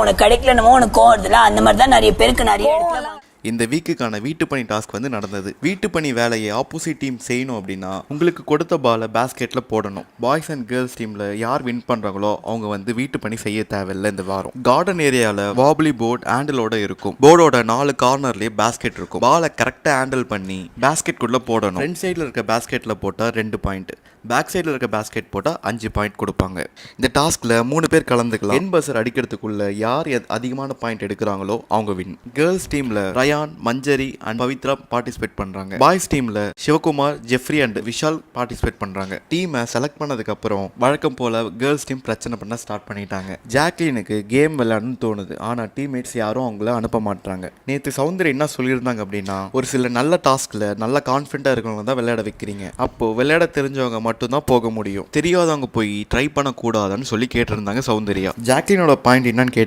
உனக்கு கிடைக்கலன்னு உனக்கு கோவம் வருதுல, அந்த மாதிரி தான் நிறைய பேருக்கு நிறைய இடத்துல இந்த வீக்குக்கான வீட்டு பணி டாஸ்க் வந்து நடந்தது. வீட்டு பணி வேலையை ஆப்போசிட் டீம் செய்யணும் அப்படின்னா உங்களுக்கு கொடுத்த பாலை பேஸ்கெட்ல போடணும். பாய்ஸ் அண்ட் கேர்ள்ஸ் டீம்ல யார் வின் பண்றாங்களோ அவங்க வந்து வீட்டு பணி செய்ய தேவையில்லை. இந்த வாரம் கார்டன் ஏரியால வாப்லி போர்ட் ஹேண்டிலோட இருக்கும். போர்டோட 4 கார்னர்லயே பேஸ்கெட் இருக்கும். பாலை கரெக்டா ஹேண்டில் பண்ணி பேஸ்கெட் குள்ள போடணும். ஃப்ரண்ட் சைட்ல இருக்க பேஸ்கெட்ல போட்டா 2 பாயிண்ட், பேக் சைடில் இருக்க பேஸ்கெட் போட்டால் 5 பாயிண்ட் கொடுப்பாங்க. இந்த டாஸ்கில் 3 பேர் கலந்துக்கலாம். என் பஸ்ஸர் அடிக்கிறதுக்குள்ள யார் அதிகமான பாயிண்ட் எடுக்கிறாங்களோ அவங்க வின். கேர்ள்ஸ் டீமில் ரயான், மஞ்சரி அண்ட் பவித்ரா பார்ட்டிசிபேட் பண்ணுறாங்க. பாய்ஸ் டீமில் Sivakumar, Jeffrey and Vishal participate பண்ணுறாங்க. டீமை செலக்ட் பண்ணதுக்கப்புறம் வழக்கம் போல் கேர்ள்ஸ் டீம் பிரச்சனை பண்ண ஸ்டார்ட் பண்ணிட்டாங்க. ஜாக்லினுக்கு கேம் விளையாடணும்னு தோணுது, ஆனால் டீம்மேட்ஸ் யாரும் அவங்கள அனுப்ப மாட்டாங்க. நேற்று சௌந்தர்யா என்ன சொல்லியிருந்தாங்க அப்படின்னா, ஒரு சில நல்ல டாஸ்கில் நல்ல கான்ஃபிடென்ட்டாக இருக்கிறவங்க தான் விளையாட வைக்கிறீங்க, அப்போ விளையாட தெரிஞ்சவங்க மட்டும்தான் போக முடியும், தெரியாதவங்க போய் ட்ரை பண்ணக்கூடாதுன்னு சொல்லி கேட்டிருந்தாங்க சௌந்தர்யா. ஜாக்லினோட பாயிண்ட் என்னன்னு